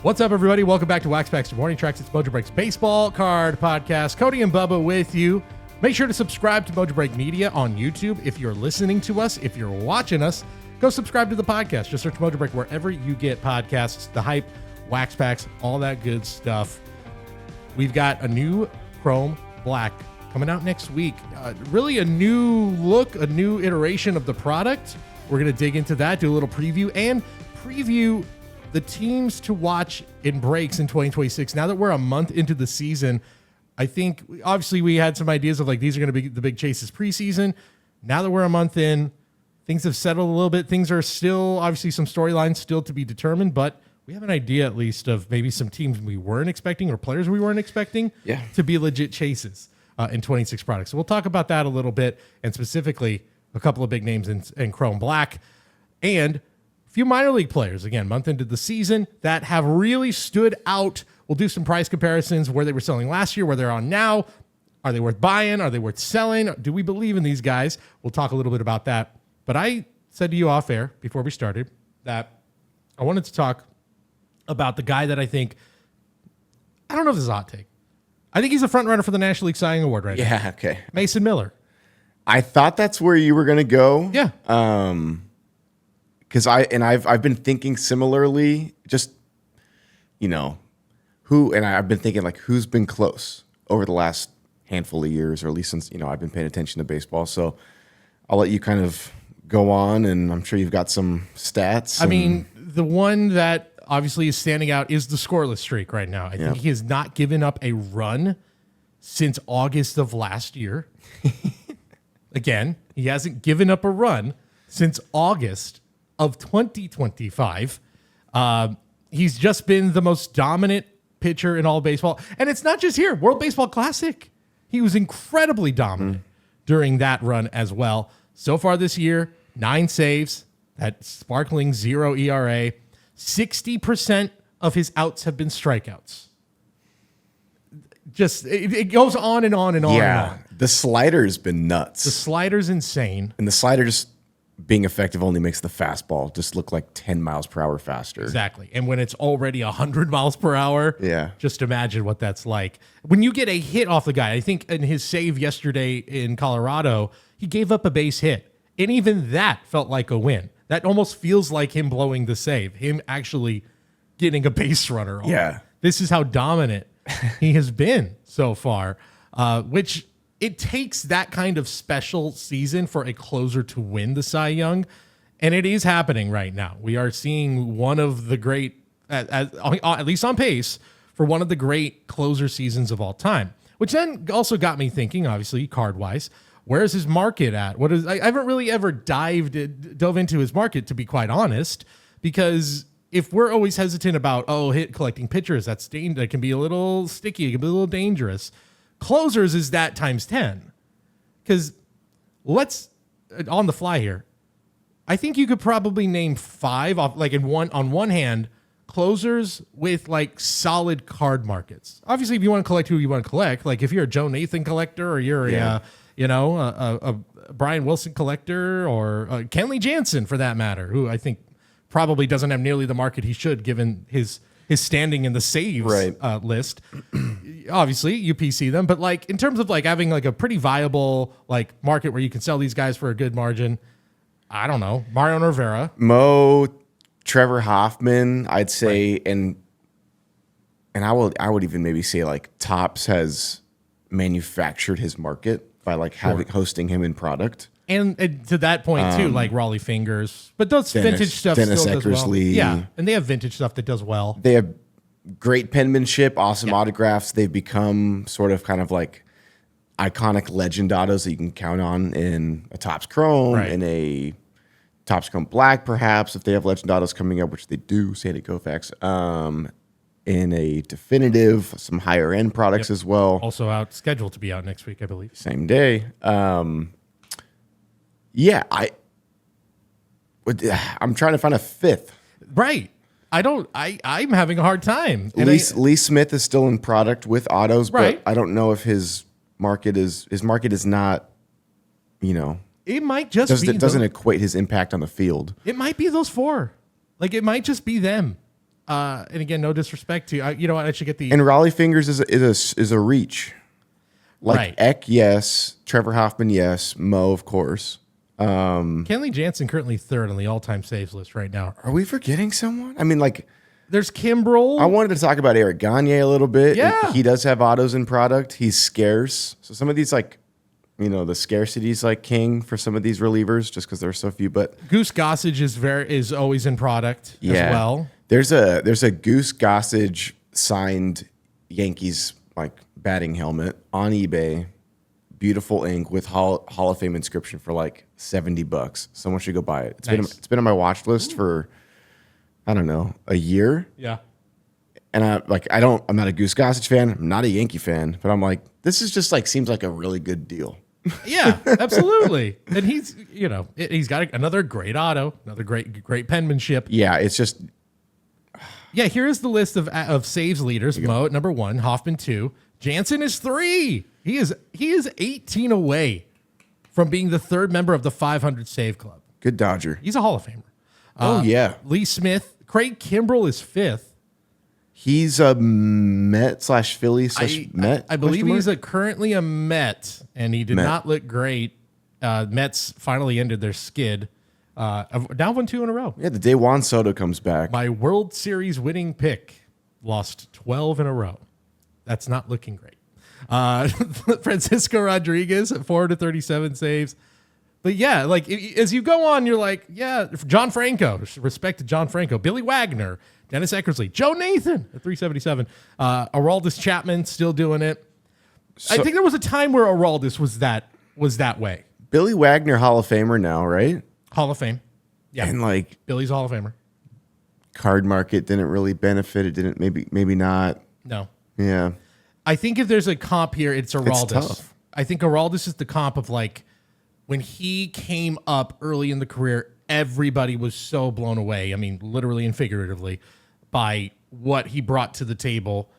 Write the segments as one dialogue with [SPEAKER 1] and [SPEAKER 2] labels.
[SPEAKER 1] What's up, everybody? Welcome back to Wax Packs to Morning Tracks. It's Mojobreak's Baseball Card Podcast. Cody and Bubba with you. Make sure to subscribe to Mojobreak Media on YouTube. If you're listening to us, if you're watching us, go subscribe to the podcast. Just search Mojobreak wherever you get podcasts, The Hype, Wax Packs, all that good stuff. We've got a new Chrome Black coming out next week. Really a new look, a new iteration of the product. We're going to dig into that, do a little preview, and preview the teams to watch in breaks in 2026. Now that we're a month into the season, I think obviously we had some ideas of like these are going to be the big chases preseason. Now that we're a month in, things have settled a little bit. Things are still obviously some storylines still to be determined, but we have an idea at least of maybe some teams we weren't expecting or players we weren't expecting to be legit chases in 26 products. So we'll talk about that a little bit, and specifically a couple of big names in Chrome Black and few minor league players, again, month into the season, that have really stood out. We'll do some price comparisons, where they were selling last year, where they're on now. Are they worth buying? Are they worth selling? Do we believe in these guys? We'll talk a little bit about that. But I said to you off air before we started that I wanted to talk about the guy that I think, I don't know if this is a hot take. I think he's a front runner for the National League Cy Young Award right now.
[SPEAKER 2] Yeah, okay.
[SPEAKER 1] Mason Miller.
[SPEAKER 2] I thought that's where you were going to go.
[SPEAKER 1] Yeah.
[SPEAKER 2] Because I've been thinking similarly, just, I've been thinking like who's been close over the last handful of years, or at least since, I've been paying attention to baseball. So I'll let you kind of go on, and I'm sure you've got some stats.
[SPEAKER 1] I mean, the one that obviously is standing out is the scoreless streak right now. I think he has not given up a run since August of last year. Again, he hasn't given up a run since August of 2025. He's just been the most dominant pitcher in all of baseball. And it's not just here. World Baseball Classic, he was incredibly dominant during that run as well. So far this year, 9 saves, that sparkling 0 ERA. 60% of his outs have been strikeouts. Just, it goes on and on and on and on.
[SPEAKER 2] The slider's been nuts.
[SPEAKER 1] The slider's insane.
[SPEAKER 2] And the slider just being effective only makes the fastball just look like 10 miles per hour faster.
[SPEAKER 1] Exactly. And when it's already 100 miles per hour, just imagine what that's like. When you get a hit off the guy, I think in his save yesterday in Colorado, he gave up a base hit. And even that felt like a win. That almost feels like him blowing the save, him actually getting a base runner on.
[SPEAKER 2] Yeah.
[SPEAKER 1] This is how dominant he has been so far, which it takes that kind of special season for a closer to win the Cy Young, and it is happening right now. We are seeing one of the great, at least on pace, for one of the great closer seasons of all time, which then also got me thinking, obviously, card-wise, where is his market at? I haven't really ever dove into his market, to be quite honest, because if we're always hesitant about, hit collecting pitchers, that can be a little sticky, it can be a little dangerous. Closers is that times 10. Because let's, on the fly here, I think you could probably name 5 off, like on one hand, closers with like solid card markets. Obviously, if you want to collect who you want to collect, like if you're a Joe Nathan collector, or you're a Brian Wilson collector, or Kenley Jansen for that matter, who I think probably doesn't have nearly the market he should given his standing in the saves list. Obviously, you PC them, but like in terms of like having like a pretty viable like market where you can sell these guys for a good margin, I don't know, Mariano Rivera,
[SPEAKER 2] Trevor Hoffman, I'd say, and I would even maybe say like Topps has manufactured his market by like hosting him in product.
[SPEAKER 1] And to that point too, like Raleigh Fingers, but those vintage stuff
[SPEAKER 2] Dennis
[SPEAKER 1] still does well.
[SPEAKER 2] Eckersley.
[SPEAKER 1] Yeah, and they have vintage stuff that does well.
[SPEAKER 2] They have great penmanship, awesome autographs. They've become sort of kind of like iconic legend autos that you can count on in a Topps Chrome, in a Topps Chrome Black, perhaps, if they have legend autos coming up, which they do, say to Koufax. In a definitive, some higher end products as well.
[SPEAKER 1] Also out, scheduled to be out next week, I believe.
[SPEAKER 2] Same day. I'm trying to find a 5th.
[SPEAKER 1] Right. I'm having a hard time.
[SPEAKER 2] Lee Smith is still in product with autos, but I don't know if his market is not,
[SPEAKER 1] it might just
[SPEAKER 2] doesn't equate his impact on the field.
[SPEAKER 1] It might be those 4. Like it might just be them. And again, no disrespect to you know what? I should get the
[SPEAKER 2] And Raleigh Fingers is a reach. Like
[SPEAKER 1] Right.
[SPEAKER 2] Eck, yes. Trevor Hoffman, yes. Mo, of course.
[SPEAKER 1] Kenley Jansen currently third on the all-time saves list right now.
[SPEAKER 2] Are we forgetting someone? I mean, like,
[SPEAKER 1] There's Kimbrel.
[SPEAKER 2] I wanted to talk about Eric Gagne a little bit.
[SPEAKER 1] Yeah.
[SPEAKER 2] He does have autos in product. He's scarce. So some of these, like, you know, the scarcity's like king for some of these relievers just because there's so few. But
[SPEAKER 1] Goose Gossage is always in product as well.
[SPEAKER 2] There's a Goose Gossage signed Yankees like batting helmet on eBay. Beautiful ink with Hall of Fame inscription for like $70. Someone should go buy it. It's been on my watch list for, I don't know, a year.
[SPEAKER 1] Yeah.
[SPEAKER 2] And I'm not a Goose Gossage fan. I'm not a Yankee fan, but I'm like, this is just like, seems like a really good deal.
[SPEAKER 1] Yeah, absolutely. And he's, you know, he's got another great auto, another great penmanship.
[SPEAKER 2] Yeah. It's just,
[SPEAKER 1] Yeah, here's the list of saves leaders. Mo at number 1, Hoffman 2, Jansen is 3. He is 18 away from being the third member of the 500 save club.
[SPEAKER 2] good Dodger.
[SPEAKER 1] He's a Hall of Famer.
[SPEAKER 2] Oh yeah.
[SPEAKER 1] Lee Smith, Craig Kimbrel is 5th.
[SPEAKER 2] He's a Met / Philly / Met.
[SPEAKER 1] I believe he's currently a Met, and he did not look great. Mets finally ended their skid. Now won 2 in a row.
[SPEAKER 2] Yeah, the day Juan Soto comes back.
[SPEAKER 1] My World Series winning pick lost 12 in a row. That's not looking great. Francisco Rodriguez at 437 saves. But yeah, like as you go on, you're like, yeah, John Franco, respect to John Franco, Billy Wagner, Dennis Eckersley, Joe Nathan at 377. Aroldis Chapman still doing it. I think there was a time where Aroldis was that way.
[SPEAKER 2] Billy Wagner, Hall of Famer now, right?
[SPEAKER 1] Hall of Fame. Yeah.
[SPEAKER 2] And like
[SPEAKER 1] Billy's Hall of Famer.
[SPEAKER 2] card market didn't really benefit. It didn't, maybe not.
[SPEAKER 1] No.
[SPEAKER 2] Yeah.
[SPEAKER 1] I think if there's a comp here, it's Aroldis.
[SPEAKER 2] tough.
[SPEAKER 1] I think Aroldis is the comp of like when he came up early in the career, everybody was so blown away. I mean, literally and figuratively, by what he brought to the table.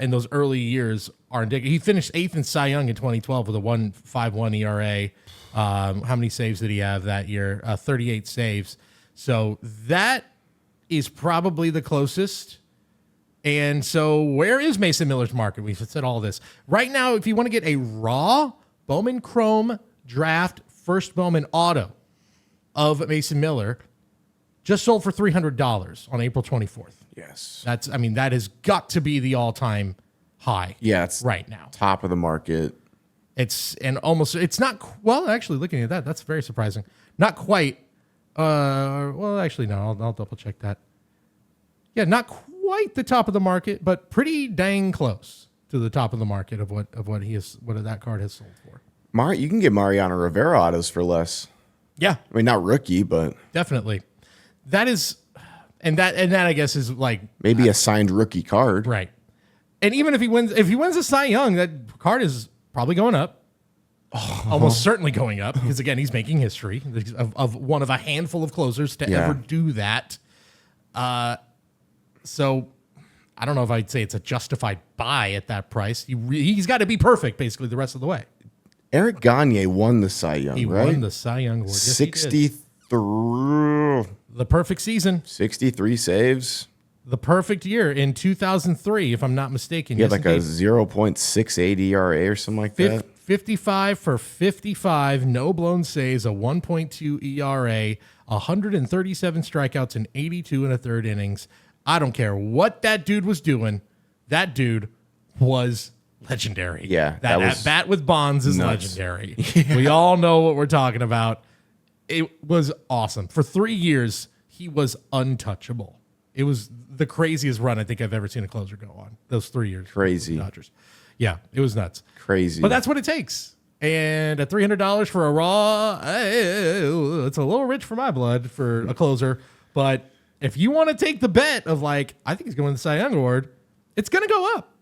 [SPEAKER 1] In those early years are indicative. He finished 8th in Cy Young in 2012 with a 1.51 ERA. How many saves did he have that year? 38 saves. So that is probably the closest. And so where is Mason Miller's market? We've said all this. Right now, if you want to get a raw Bowman Chrome draft first Bowman auto of Mason Miller, just sold for $300 on April 24th.
[SPEAKER 2] Yes.
[SPEAKER 1] That has got to be the all-time high.
[SPEAKER 2] Yeah. It's
[SPEAKER 1] right now.
[SPEAKER 2] top of the market.
[SPEAKER 1] It's not, well, actually looking at that, that's very surprising. Not quite. Well, actually, no, I'll double check that. Yeah, not quite the top of the market, but pretty dang close to the top of the market of what that card has sold for.
[SPEAKER 2] You can get Mariano Rivera autos for less.
[SPEAKER 1] Yeah,
[SPEAKER 2] I mean, not rookie, but
[SPEAKER 1] definitely. That is, and that I guess is like
[SPEAKER 2] maybe a signed rookie card.
[SPEAKER 1] right. And even if he wins a Cy Young, that card is probably going up. Almost certainly going up because again, he's making history of one of a handful of closers to ever do that. So I don't know if I'd say it's a justified buy at that price. He's got to be perfect basically the rest of the way.
[SPEAKER 2] Eric Gagne won the Cy Young,
[SPEAKER 1] He
[SPEAKER 2] right?
[SPEAKER 1] won the Cy Young award. Yes, he did.
[SPEAKER 2] 63.
[SPEAKER 1] The perfect season.
[SPEAKER 2] 63 saves.
[SPEAKER 1] The perfect year in 2003, if I'm not mistaken.
[SPEAKER 2] He had like a 0.68 ERA or something like that.
[SPEAKER 1] 55 for 55, no blown saves, a 1.2 ERA, 137 strikeouts in 82 and a third innings. I don't care what that dude was doing. That dude was legendary.
[SPEAKER 2] Yeah.
[SPEAKER 1] That at bat with Bonds is legendary. We all know what we're talking about. It was awesome. For 3 years, he was untouchable. It was the craziest run I think I've ever seen a closer go on. Those 3 years.
[SPEAKER 2] Crazy.
[SPEAKER 1] Dodgers. Yeah, it was nuts.
[SPEAKER 2] Crazy.
[SPEAKER 1] But that's what it takes. And at $300 for a raw, it's a little rich for my blood for a closer. But if you want to take the bet of like, I think he's going to win the Cy Young Award, it's going to go up.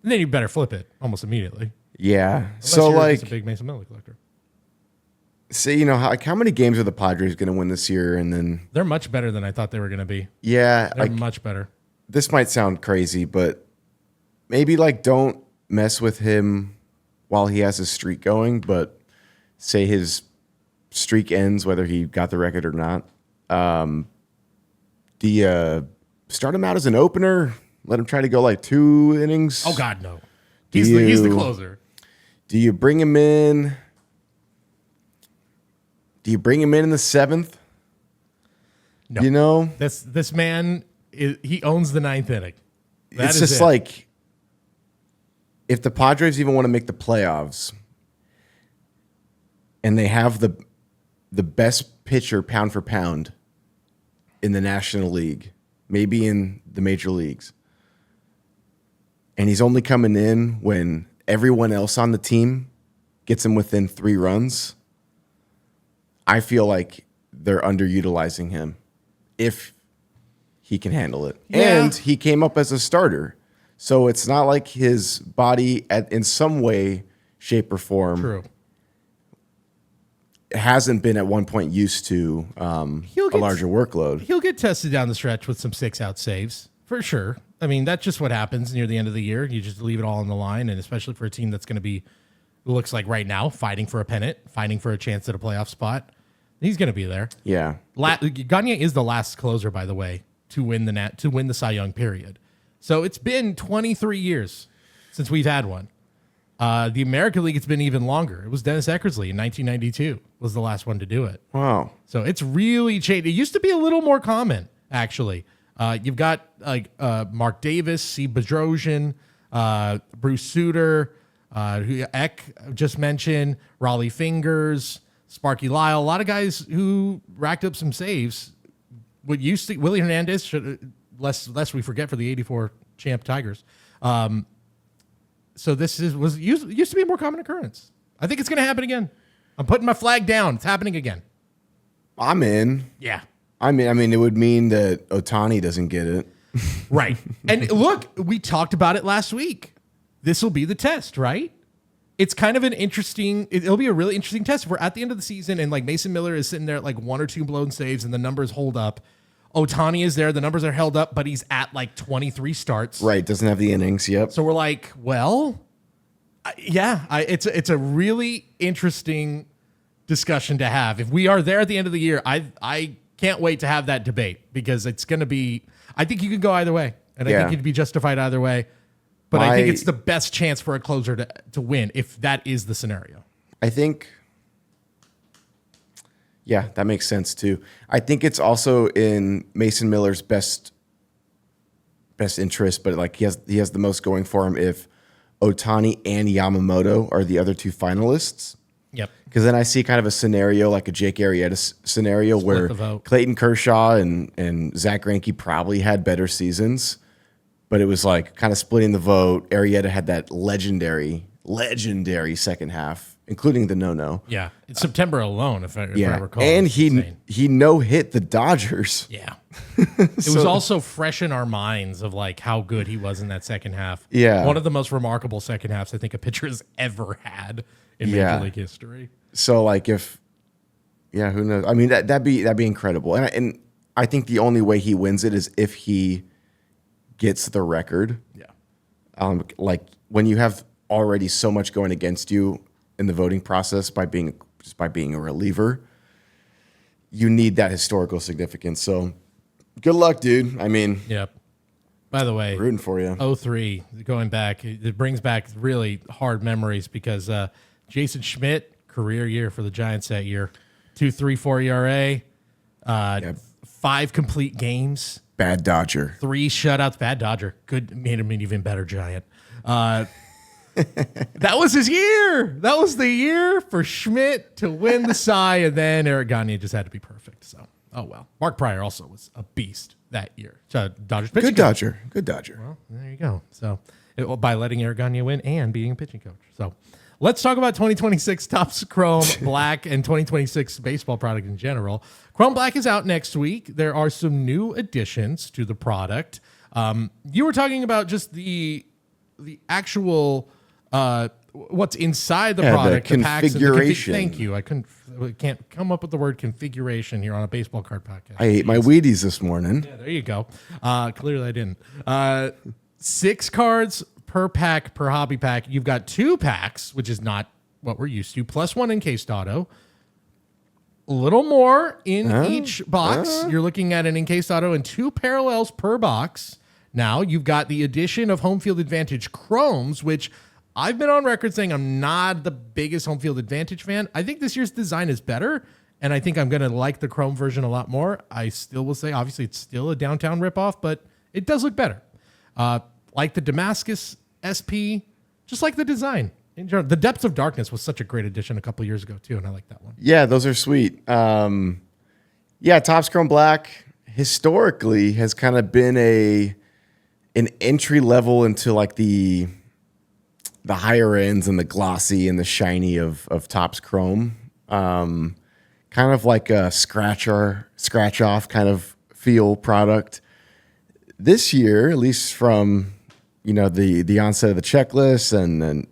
[SPEAKER 1] And then you better flip it almost immediately.
[SPEAKER 2] Yeah.
[SPEAKER 1] Unless
[SPEAKER 2] So
[SPEAKER 1] you're
[SPEAKER 2] like
[SPEAKER 1] just a big Mason Miller collector.
[SPEAKER 2] Say, how many games are the Padres going to win this year? And then
[SPEAKER 1] They're much better than I thought they were going to be.
[SPEAKER 2] yeah,
[SPEAKER 1] They're
[SPEAKER 2] like
[SPEAKER 1] much better.
[SPEAKER 2] this might sound crazy, but maybe like don't mess with him while he has his streak going. But say his streak ends, whether he got the record or not. The start him out as an opener? Let him try to go like 2 innings?
[SPEAKER 1] Oh, God, no. He's the closer.
[SPEAKER 2] Do you bring him in? Do you bring him in the 7th?
[SPEAKER 1] No.
[SPEAKER 2] You know?
[SPEAKER 1] This man, he owns the 9th inning.
[SPEAKER 2] It's just like, if the Padres even want to make the playoffs and they have the best pitcher pound for pound in the National League, maybe in the major leagues, and he's only coming in when everyone else on the team gets him within 3 runs, I feel like they're underutilizing him if he can handle it.
[SPEAKER 1] Yeah.
[SPEAKER 2] And he came up as a starter. So it's not like his body in some way, shape, or form hasn't been at one point used to a larger workload.
[SPEAKER 1] He'll get tested down the stretch with some 6-out saves, for sure. I mean, that's just what happens near the end of the year. You just leave it all on the line, and especially for a team that's going to be, looks like right now, fighting for a pennant, fighting for a chance at a playoff spot. He's going to be there.
[SPEAKER 2] Yeah.
[SPEAKER 1] Gagne is the last closer, by the way, to win the Cy Young period. So it's been 23 years since we've had one. The American League, it's been even longer. It was Dennis Eckersley in 1992 was the last one to do it.
[SPEAKER 2] Wow.
[SPEAKER 1] So it's really changed. It used to be a little more common, actually. You've got like Mark Davis, C. Bedrosian, Bruce Sutter, who Eck just mentioned, Raleigh Fingers, Sparky Lyle. A lot of guys who racked up some saves. What used to Willie Hernandez, lest we forget, for the '84 champ Tigers. So this used to be a more common occurrence. I think it's going to happen again. I'm putting my flag down. It's happening again.
[SPEAKER 2] I'm in.
[SPEAKER 1] Yeah.
[SPEAKER 2] I mean, it would mean that Ohtani doesn't get it.
[SPEAKER 1] Right. And look, we talked about it last week. This will be the test, right? It's kind of it'll be a really interesting test. If we're at the end of the season and like Mason Miller is sitting there at like 1 or 2 blown saves and the numbers hold up. Ohtani is there. The numbers are held up, but he's at like 23 starts.
[SPEAKER 2] Right. Doesn't have the innings. Yep.
[SPEAKER 1] So we're like, well, it's a really interesting discussion to have. If we are there at the end of the year, I can't wait to have that debate, because it's going to be, I think you could go either way, and I think you'd be justified either way. But I think it's the best chance for a closer to win if that is the scenario.
[SPEAKER 2] I think, yeah, that makes sense too. I think it's also in Mason Miller's best interest, but like he has the most going for him if Ohtani and Yamamoto are the other 2 finalists.
[SPEAKER 1] Yep.
[SPEAKER 2] Because then I see kind of a scenario like a Jake Arrieta scenario where Clayton Kershaw and Zach Greinke probably had better seasons, but it was like kind of splitting the vote. Arrieta had that legendary second half, including the no-no.
[SPEAKER 1] Yeah. It's September alone, if I recall.
[SPEAKER 2] And he no-hit the Dodgers.
[SPEAKER 1] Yeah. It was also fresh in our minds of like how good he was in that second half.
[SPEAKER 2] Yeah.
[SPEAKER 1] One of the most remarkable second halves I think a pitcher has ever had in Major League history.
[SPEAKER 2] So like who knows? I mean, that'd be incredible. And I think the only way he wins it is if he gets the record. Yeah. Like when you have already so much going against you in the voting process by being a reliever, you need that historical significance. So good luck, dude. I mean,
[SPEAKER 1] yep. By the way,
[SPEAKER 2] rooting for you.
[SPEAKER 1] 03, going back, it brings back really hard memories because Jason Schmidt, career year for the Giants that year, 2.34 ERA, 5 complete games.
[SPEAKER 2] Bad Dodger.
[SPEAKER 1] 3 shutouts. Bad Dodger. Made him an even better Giant. That was his year. That was the year for Schmidt to win the Cy, and then Eric Gagne just had to be perfect. So, oh well. Mark Pryor also was a beast that year. Dodgers pitching coach.
[SPEAKER 2] Good Dodger.
[SPEAKER 1] Well, there you go. So, by letting Eric Gagne win and being a pitching coach. So, let's talk about 2026 Topps Chrome Black and 2026 baseball product in general. Chrome Black is out next week. There are some new additions to the product. You were talking about just the actual what's inside the product,
[SPEAKER 2] the configuration.
[SPEAKER 1] Thank you. I can't come up with the word configuration here on a baseball card podcast.
[SPEAKER 2] I ate my Wheaties this morning.
[SPEAKER 1] Yeah, there you go. Clearly I didn't. 6 cards per pack, per hobby pack. You've got 2 packs, which is not what we're used to, plus 1 encased auto. A little more in each box. You're looking at an encased auto and 2 parallels per box. Now you've got the addition of Home Field Advantage Chromes, which I've been on record saying I'm not the biggest Home Field Advantage fan. I think this year's design is better, and I think I'm going to like the Chrome version a lot more. I still will say, obviously, it's still a downtown ripoff, but it does look better. Like the Damascus SP, just like the design. In general, the Depths of Darkness was such a great addition a couple years ago, too, and I like that one.
[SPEAKER 2] Yeah, those are sweet. Topps Chrome Black historically has kind of been an entry level into like the higher ends and the glossy and the shiny of Topps Chrome. Kind of like a scratch off kind of feel product. This year, at least from the onset of the checklist, and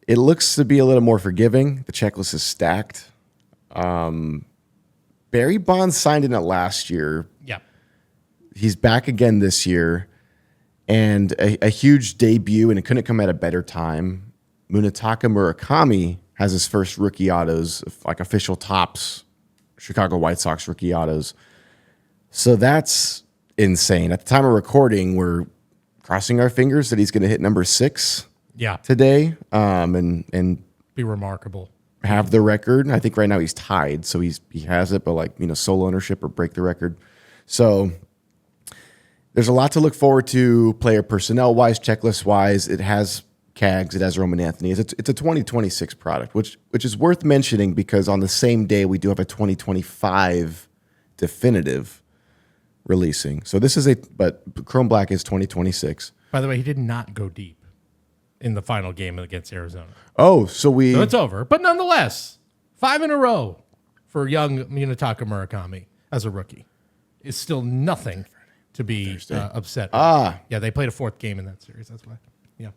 [SPEAKER 2] it looks to be a little more forgiving. The checklist is stacked. Barry Bonds signed in it last year.
[SPEAKER 1] Yeah.
[SPEAKER 2] He's back again this year. And a huge debut, and it couldn't come at a better time. Munetaka Murakami has his first rookie autos, like official Topps Chicago White Sox rookie autos. So that's insane. At the time of recording, we're crossing our fingers that he's going to hit number 6 today and
[SPEAKER 1] be remarkable.
[SPEAKER 2] Have the record. I think right now he's tied, so he has it, but sole ownership or break the record. So there's a lot to look forward to, player personnel-wise, checklist-wise. It has Cags, it has Roman Anthony. It's a 2026 product, which is worth mentioning because on the same day, we do have a 2025 definitive releasing. So but Chrome Black is 2026.
[SPEAKER 1] By the way, he did not go deep in the final game against Arizona.
[SPEAKER 2] Oh, so
[SPEAKER 1] it's over. But nonetheless, 5 in a row for young Munetaka Murakami as a rookie is still nothing to be upset. Yeah, they played a 4th game in that series. That's why. Yeah.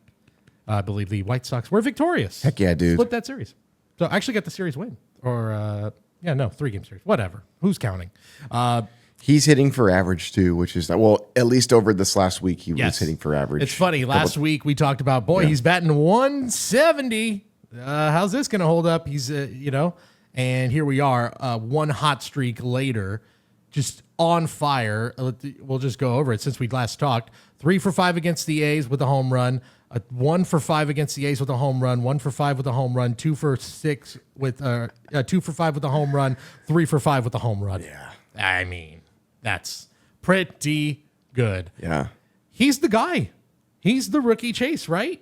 [SPEAKER 1] I believe the White Sox were victorious.
[SPEAKER 2] Heck yeah, dude.
[SPEAKER 1] Split that series. So I actually got the series win. Or, 3-game series. Whatever. Who's counting?
[SPEAKER 2] He's hitting for average, too, which is, at least over this last week, he was hitting for average.
[SPEAKER 1] It's funny. Last week we talked about, he's batting 170. How's this going to hold up? He's, and here we are, one hot streak later, just on fire. We'll just go over it since we last talked. 3 for 5 against the A's with a home run. 1 for 5 against the A's with a home run. 1 for 5 with a home run. 2 for 6 with 2 for 5 with a home run. 3 for 5 with a home run.
[SPEAKER 2] Yeah,
[SPEAKER 1] I mean, that's pretty good.
[SPEAKER 2] Yeah,
[SPEAKER 1] he's the guy. He's the rookie chase, right?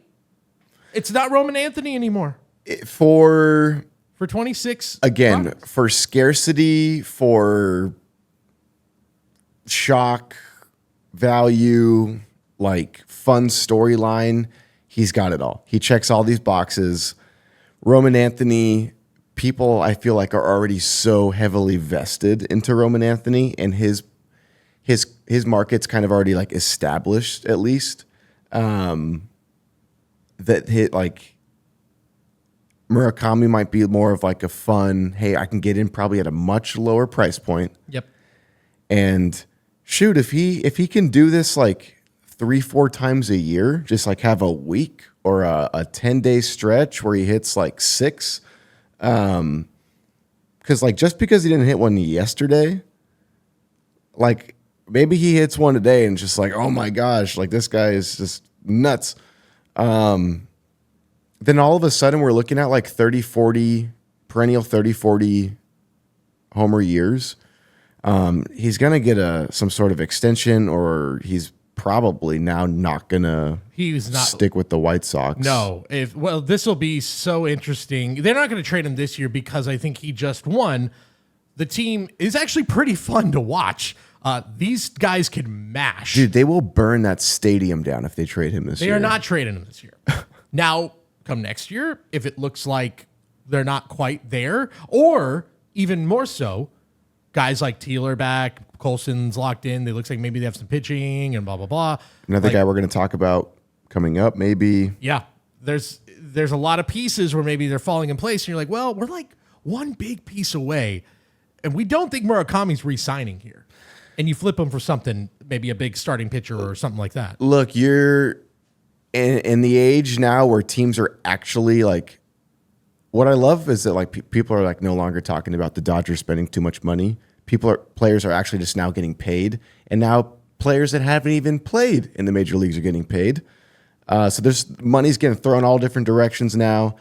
[SPEAKER 1] It's not Roman Anthony anymore.
[SPEAKER 2] For
[SPEAKER 1] 26
[SPEAKER 2] again
[SPEAKER 1] products.
[SPEAKER 2] For scarcity, for shock value, like fun storyline, he's got it all. He checks all these boxes. Roman Anthony, people I feel like are already so heavily vested into Roman Anthony, and his market's kind of already like established at least. That hit like Murakami might be more of like a fun, hey, I can get in probably at a much lower price point.
[SPEAKER 1] Yep.
[SPEAKER 2] And shoot, if he can do this like 3-4 times a year, just like have a week or a 10-day stretch where he hits like 6, because like just because he didn't hit one yesterday, like maybe he hits one today and just like, oh my gosh, like this guy is just nuts. Then all of a sudden we're looking at like 30-40 perennial 30-40 homer years. He's going to get some sort of extension, or he's probably now not going to stick with the White Sox.
[SPEAKER 1] No. This will be so interesting. They're not going to trade him this year because I think he just won. The team is actually pretty fun to watch. These guys can mash.
[SPEAKER 2] Dude, they will burn that stadium down if they trade him this year.
[SPEAKER 1] They are not trading him this year. Now, come next year, if it looks like they're not quite there, or even more so, guys like Teeler back, Colson's locked in. They looks like maybe they have some pitching and blah, blah, blah.
[SPEAKER 2] Another guy we're going to talk about coming up, maybe.
[SPEAKER 1] Yeah. There's a lot of pieces where maybe they're falling in place, and you're like, well, we're like one big piece away, and we don't think Murakami's re-signing here. And you flip him for something, maybe a big starting pitcher or something like that.
[SPEAKER 2] Look, you're in the age now where teams are actually like what I love is that like people are like no longer talking about the Dodgers spending too much money. Players are actually just now getting paid, and now players that haven't even played in the major leagues are getting paid. So there's money's getting thrown all different directions now.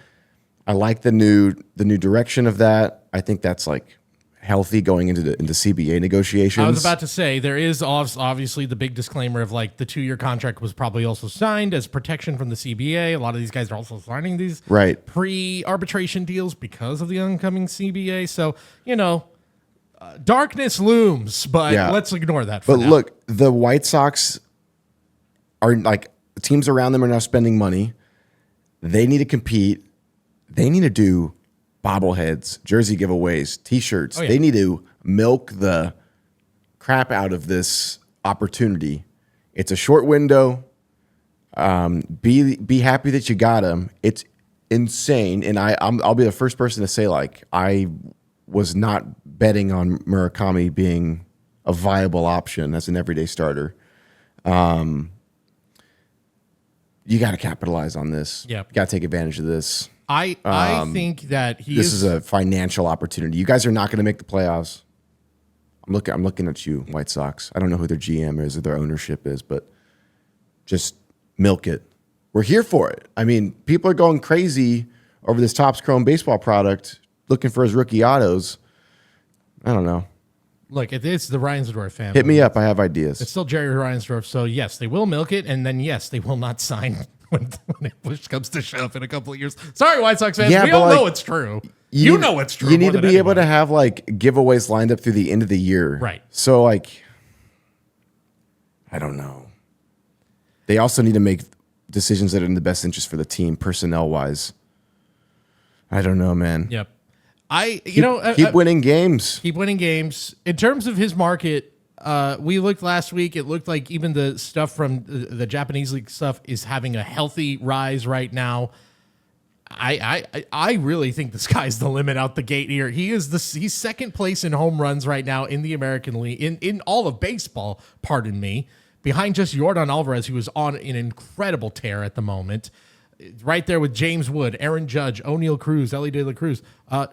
[SPEAKER 2] I like the new direction of that. I think that's like healthy going into CBA negotiations.
[SPEAKER 1] I was about to say there is obviously the big disclaimer of like the 2-year contract was probably also signed as protection from the CBA. A lot of these guys are also signing these pre-arbitration deals because of the oncoming CBA. So, darkness looms, but let's ignore that for now. But
[SPEAKER 2] look, the White Sox are like, teams around them are now spending money. They need to compete. They need to do bobbleheads, jersey giveaways, T-shirts. They need to milk the crap out of this opportunity. It's a short window. Be happy that you got them. It's insane, and I'll be the first person to say like I was not betting on Murakami being a viable option as an everyday starter. You got to capitalize on this.
[SPEAKER 1] Yeah,
[SPEAKER 2] got to take advantage of this.
[SPEAKER 1] I think that
[SPEAKER 2] this is a financial opportunity. You guys are not going to make the playoffs. I'm looking at you, White Sox. I don't know who their GM is or their ownership is, but just milk it. We're here for it. I mean, people are going crazy over this Topps Chrome baseball product, looking for his rookie autos. I don't know.
[SPEAKER 1] Look, it's the Reinsdorf family.
[SPEAKER 2] Hit me up. I have ideas.
[SPEAKER 1] It's still Jerry Reinsdorf. So, yes, they will milk it. And then, yes, they will not sign when push comes to shove in a couple of years. Sorry, White Sox fans. We all know it's true. You know it's true.
[SPEAKER 2] You need to be able to have, like, giveaways lined up through the end of the year.
[SPEAKER 1] Right.
[SPEAKER 2] So, like, I don't know. They also need to make decisions that are in the best interest for the team, personnel-wise. I don't know, man.
[SPEAKER 1] Yep.
[SPEAKER 2] Keep winning games.
[SPEAKER 1] Keep winning games. In terms of his market, we looked last week. It looked like even the stuff from the Japanese league stuff is having a healthy rise right now. I really think the sky's the limit out the gate here. He's second place in home runs right now in the American League, in all of baseball, pardon me, behind just Yordan Alvarez, who is on an incredible tear at the moment. Right there with James Wood, Aaron Judge, O'Neal Cruz, Ellie De La Cruz.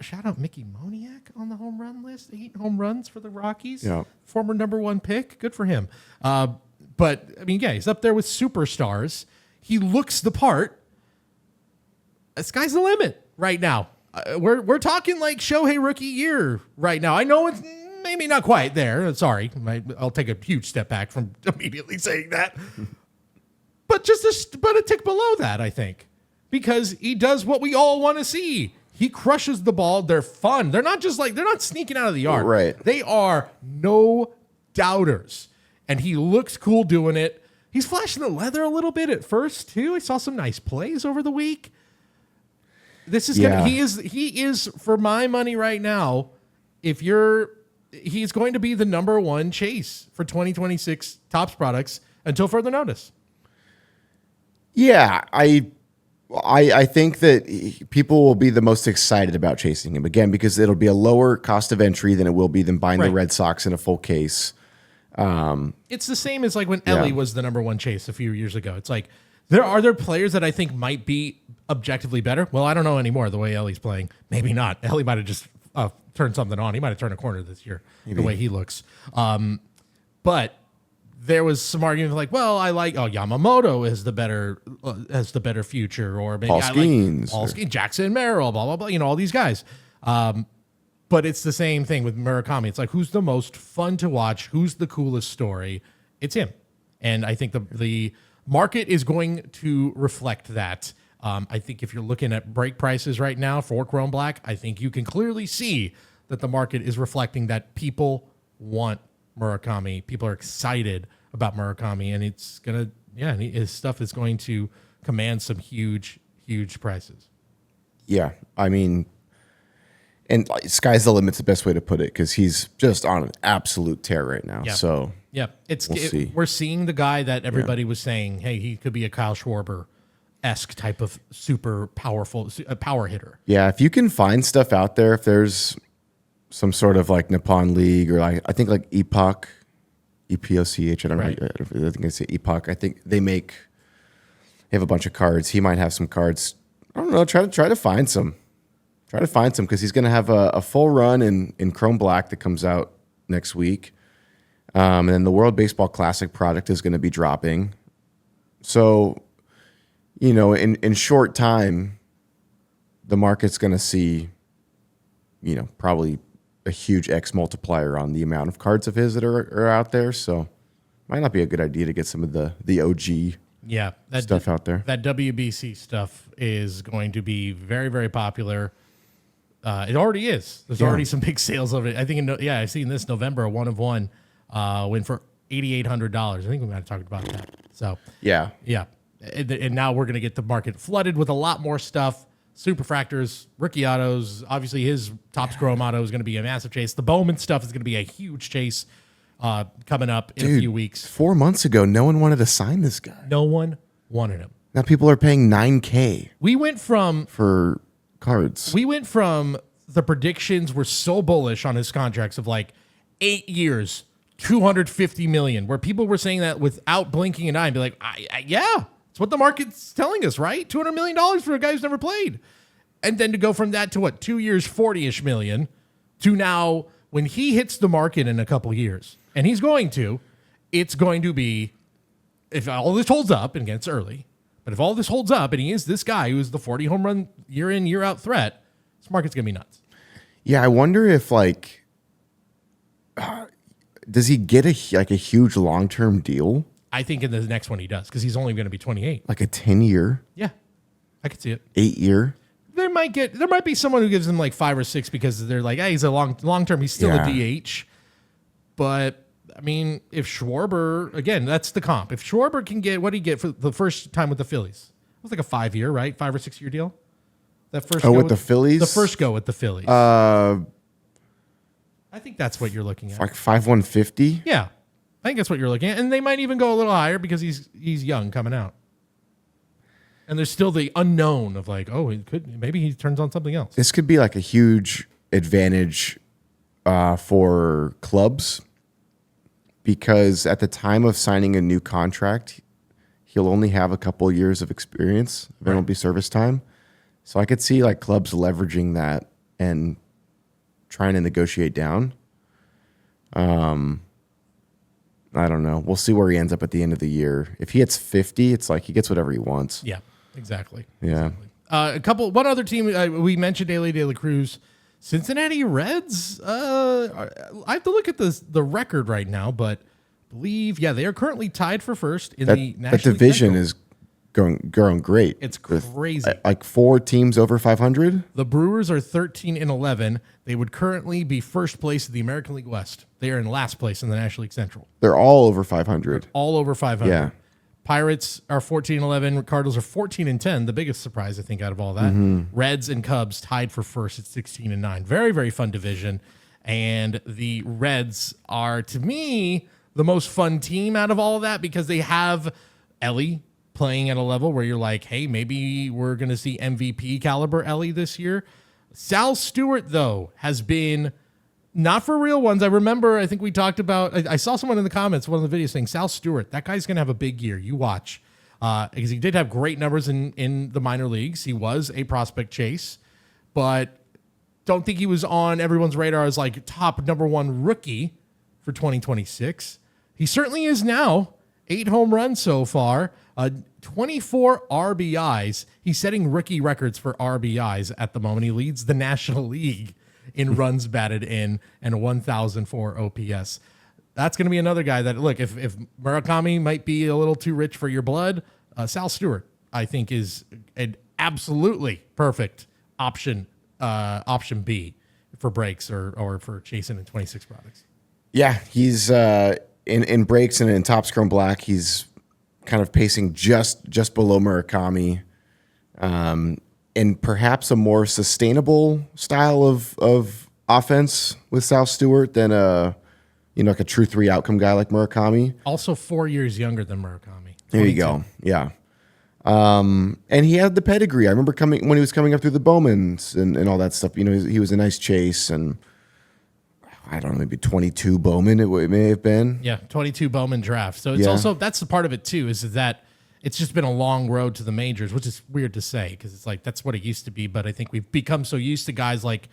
[SPEAKER 1] Shout out Mickey Moniak on the home run list. 8 home runs for the Rockies.
[SPEAKER 2] Yeah.
[SPEAKER 1] Former #1 pick. Good for him. But, I mean, yeah, he's up there with superstars. He looks the part. The sky's the limit right now. We're talking like Shohei rookie year right now. I know it's maybe not quite there. Sorry. I'll take a huge step back from immediately saying that. But just a tick below that, I think, because he does what we all want to see. He crushes the ball. They're fun. They're not sneaking out of the yard.
[SPEAKER 2] Right.
[SPEAKER 1] They are no doubters. And he looks cool doing it. He's flashing the leather a little bit at first, too. I saw some nice plays over the week. He is for my money right now, he's going to be the #1 chase for 2026 Topps products until further notice.
[SPEAKER 2] Yeah, I think that people will be the most excited about chasing him again because it'll be a lower cost of entry than it will be than buying the Red Sox in a full case.
[SPEAKER 1] It's the same as like when Ellie was the #1 chase a few years ago. It's like there players that I think might be objectively better. Well, I don't know anymore the way Ellie's playing. Maybe not. Ellie might have just turned something on. He might have turned a corner this year. Maybe. The way he looks. But there was some argument like, well, I like Yamamoto has the better future, or maybe
[SPEAKER 2] Paul Skeens,
[SPEAKER 1] Paul Skeens, Jackson Merrill, blah blah blah. All these guys. But it's the same thing with Murakami. It's like, who's the most fun to watch? Who's the coolest story? It's him, and I think the market is going to reflect that. I think if you're looking at break prices right now for Chrome Black, I think you can clearly see that the market is reflecting that people want Murakami. People are excited about Murakami, and his stuff is going to command some huge, huge prices.
[SPEAKER 2] Yeah, I mean, and sky's the limit's the best way to put it because he's just on an absolute tear right now.
[SPEAKER 1] Yep.
[SPEAKER 2] So
[SPEAKER 1] we're seeing the guy that everybody was saying, hey, he could be a Kyle Schwarber-esque type of super powerful power hitter.
[SPEAKER 2] Yeah, if you can find stuff out there, if there's some sort of like Nippon League or like I think like Epoch, EPOCH. I don't know. I think I say Epoch. I think they have a bunch of cards. He might have some cards. I don't know. Try to find some. Try to find some because he's going to have a full run in Chrome Black that comes out next week. And then the World Baseball Classic product is going to be dropping. So, in short time, the market's going to see, probably a huge X multiplier on the amount of cards of his that are out there. So might not be a good idea to get some of the OG stuff out there.
[SPEAKER 1] That WBC stuff is going to be very, very popular. It already is. There's already some big sales of it. I think, I've seen this November, a 1-of-1 went for $8,800. I think we might have talked about that. So yeah. And now we're going to get the market flooded with a lot more stuff. Superfractors, rookie autos. Obviously, his Topps Chrome auto is going to be a massive chase. The Bowman stuff is going to be a huge chase coming up in a few weeks.
[SPEAKER 2] 4 months ago, no one wanted to sign this guy.
[SPEAKER 1] No one wanted him.
[SPEAKER 2] Now people are paying $9,000.
[SPEAKER 1] We went from
[SPEAKER 2] for cards.
[SPEAKER 1] We went from the predictions were so bullish on his contracts of like 8 years, $250 million, where people were saying that without blinking an eye and be like, yeah. It's what the market's telling us, right? $200 million for a guy who's never played. And then to go from that to 2 years, 40-ish million, to now when he hits the market in a couple years, and it's going to be, if all this holds up, and again, it's early, but if all this holds up and he is this guy who's the 40 home run year in, year out threat, this market's going to be nuts.
[SPEAKER 2] Yeah, I wonder if does he get a huge long-term deal?
[SPEAKER 1] I think in the next one he does, because he's only going to be 28.
[SPEAKER 2] Like a 10-year?
[SPEAKER 1] Yeah, I could see it.
[SPEAKER 2] 8-year?
[SPEAKER 1] There might be someone who gives him like 5 or 6 because they're like, hey, he's a long term. He's still a DH. But I mean, if Schwarber, again, that's the comp. If Schwarber can get what he get for the first time with the Phillies, it was like a 5-year, right? 5 or 6 year deal. That first
[SPEAKER 2] go with the Phillies.
[SPEAKER 1] The first go with the Phillies. I think that's what you're looking at.
[SPEAKER 2] Like 5/150.
[SPEAKER 1] Yeah, I think that's what you're looking at, and they might even go a little higher because he's young coming out. And there's still the unknown of like, oh, maybe he turns on something else.
[SPEAKER 2] This could be like a huge advantage for clubs because at the time of signing a new contract, he'll only have a couple years of experience of MLB service time. So I could see like clubs leveraging that and trying to negotiate down. I don't know. We'll see where he ends up at the end of the year. If he hits 50, it's like he gets whatever he wants.
[SPEAKER 1] Yeah, exactly.
[SPEAKER 2] Yeah.
[SPEAKER 1] Exactly. One other team we mentioned, De La Cruz, Cincinnati Reds. I have to look at the record right now, but I believe they are currently tied for first in the National League
[SPEAKER 2] division
[SPEAKER 1] Central.
[SPEAKER 2] is growing great.
[SPEAKER 1] It's crazy.
[SPEAKER 2] Like 4 teams over 500.
[SPEAKER 1] The Brewers are 13-11. They would currently be first place in the American League West. They are in last place in the National League Central.
[SPEAKER 2] They're all over 500.
[SPEAKER 1] All over 500.
[SPEAKER 2] Yeah.
[SPEAKER 1] Pirates are 14-11. Cardinals are 14-10. The biggest surprise, I think, out of all that. Mm-hmm. Reds and Cubs tied for first at 16-9. Very, very fun division. And the Reds are, to me, the most fun team out of all of that because they have Ellie playing at a level where you're like, hey, maybe we're going to see MVP caliber Ellie this year. Sal Stewart, though, has been not for real ones. I remember, I think we talked about, I saw someone in the comments, one of the videos saying, Sal Stewart, that guy's going to have a big year. You watch. Because he did have great numbers in the minor leagues. He was a prospect chase, but don't think he was on everyone's radar as like top number 1 rookie for 2026. He certainly is now. 8 home runs so far. 24 RBIs. He's setting rookie records for RBIs at the moment. He leads the National League in runs batted in and a 1,004 OPS. That's going to be another guy that, look, if Murakami might be a little too rich for your blood, Sal Stewart, I think, is an absolutely perfect option B for breaks or for chasing in 26 products.
[SPEAKER 2] Yeah, he's in breaks and in Topps Chrome Black, he's kind of pacing just below Murakami, and perhaps a more sustainable style of offense with Sal Stewart than like a true 3 outcome guy like Murakami.
[SPEAKER 1] Also 4 years younger than Murakami. 22.
[SPEAKER 2] There you go. Yeah. And he had the pedigree. I remember when he was coming up through the Bowmans and all that stuff. He was a nice chase, and I don't know, maybe 22 Bowman it may have been.
[SPEAKER 1] Yeah, 22 Bowman draft. So it's also, that's the part of it too, is that it's just been a long road to the majors, which is weird to say because it's like that's what it used to be. But I think we've become so used to guys like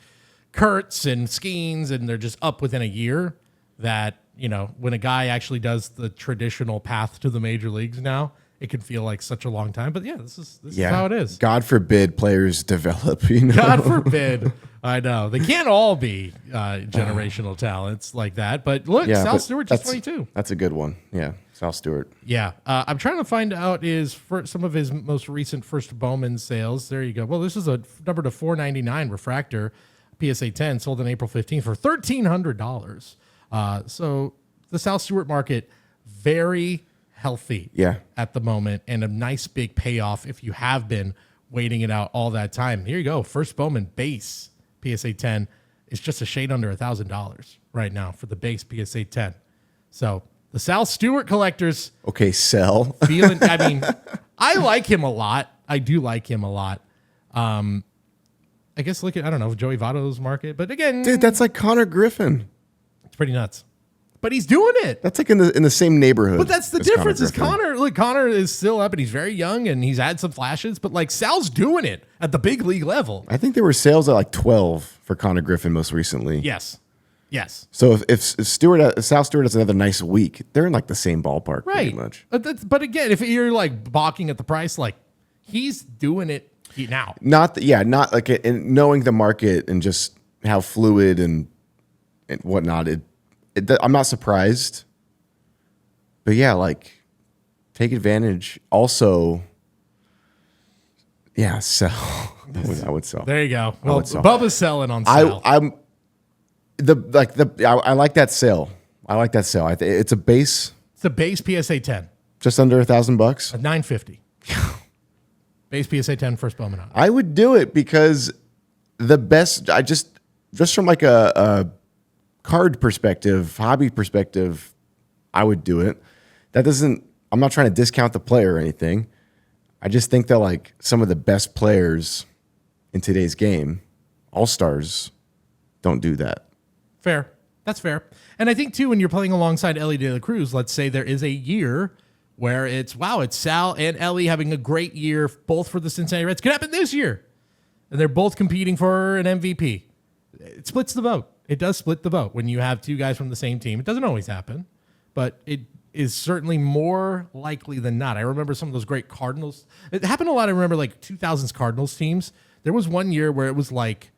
[SPEAKER 1] Kurtz and Skeens, and they're just up within a year that, you know, when a guy actually does the traditional path to the major leagues now, it can feel like such a long time. But yeah, this is how it is.
[SPEAKER 2] God forbid players develop, you know?
[SPEAKER 1] God forbid. I know. They can't all be generational talents like that. But look, Sal Stewart just 22.
[SPEAKER 2] That's a good one. Yeah, Sal Stewart.
[SPEAKER 1] Yeah. I'm trying to find out some of his most recent first Bowman sales. There you go. Well, this is a number to 499 refractor. PSA 10 sold on April 15th for $1,300. So the Sal Stewart market, very healthy at the moment, and a nice big payoff if you have been waiting it out all that time. Here you go. First Bowman base PSA 10 is just a shade under $1,000 right now for the base PSA 10. So the Sal Stewart collectors.
[SPEAKER 2] Okay, sell.
[SPEAKER 1] I mean, I like him a lot. I do like him a lot. I guess look at, I don't know, Joey Votto's market. But again,
[SPEAKER 2] dude, that's like Connor Griffin.
[SPEAKER 1] It's pretty nuts. But he's doing it.
[SPEAKER 2] That's like in the same neighborhood.
[SPEAKER 1] But that's the difference is Connor is still up and he's very young and he's had some flashes, but like Sal's doing it at the big league level.
[SPEAKER 2] I think there were sales at like 12 for Connor Griffin most recently.
[SPEAKER 1] Yes.
[SPEAKER 2] So if Sal Stewart has another nice week, they're in like the same ballpark pretty much.
[SPEAKER 1] But again, if you're like balking at the price, like he's doing it now.
[SPEAKER 2] Not like in knowing the market and just how fluid and whatnot. I'm not surprised, but yeah, like take advantage. Also, yeah, sell. I would sell.
[SPEAKER 1] There you go. Well, Bubba's selling on sale.
[SPEAKER 2] I like that sale. I like that sale. It's a base.
[SPEAKER 1] It's a base PSA 10.
[SPEAKER 2] Just under $1,000.
[SPEAKER 1] At $950. Base PSA 10 first Bowman out.
[SPEAKER 2] I would do it because the best. I just from like a card perspective, hobby perspective, I would do it. I'm not trying to discount the player or anything. I just think that like some of the best players in today's game, all-stars, don't do that.
[SPEAKER 1] Fair. That's fair. And I think too, when you're playing alongside Ellie De La Cruz, let's say there is a year where it's Sal and Ellie having a great year, both for the Cincinnati Reds. Could happen this year. And they're both competing for an MVP. It splits the vote. It does split the vote when you have two guys from the same team. It doesn't always happen, but it is certainly more likely than not. I remember some of those great Cardinals. It happened a lot. I remember like 2000s Cardinals teams. There was one year where it was like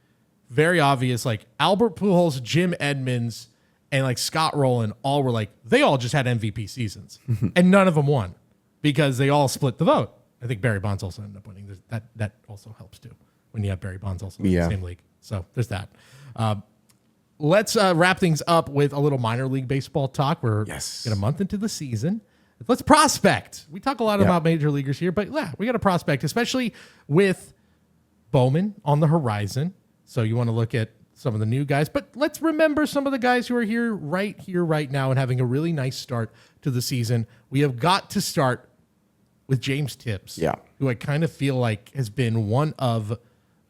[SPEAKER 1] very obvious, like Albert Pujols, Jim Edmonds, and like Scott Rowland all were like, they all just had MVP seasons and none of them won because they all split the vote. I think Barry Bonds also ended up winning. That also helps too when you have Barry Bonds also in the same league. So there's that. Let's wrap things up with a little minor league baseball talk. We're a month into the season. Let's prospect. We talk a lot about major leaguers here, but yeah, we got to prospect, especially with Bowman on the horizon. So you want to look at some of the new guys, but let's remember some of the guys who are here right now and having a really nice start to the season. We have got to start with James Tibbs, who I kind of feel like has been one of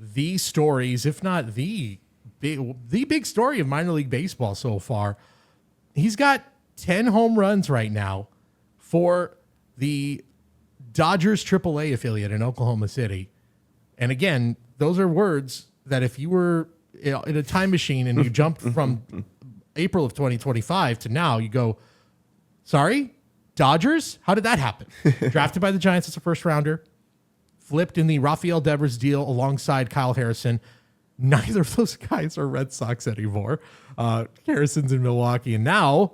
[SPEAKER 1] the stories, if not the big story of minor league baseball so far. He's got 10 home runs right now for the Dodgers AAA affiliate in Oklahoma City. And again, those are words that if you were in a time machine and you jumped from April of 2025 to now, you go, sorry, Dodgers? How did that happen? Drafted by the Giants as a first rounder, flipped in the Rafael Devers deal alongside Kyle Harrison. Neither of those guys are Red Sox anymore. Harrison's in Milwaukee, and now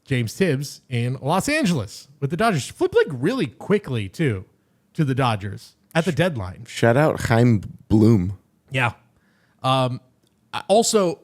[SPEAKER 1] James Tibbs in Los Angeles with the Dodgers. Flipped like really quickly, too, to the Dodgers at the deadline.
[SPEAKER 2] Shout out Chaim Bloom.
[SPEAKER 1] Yeah. Also,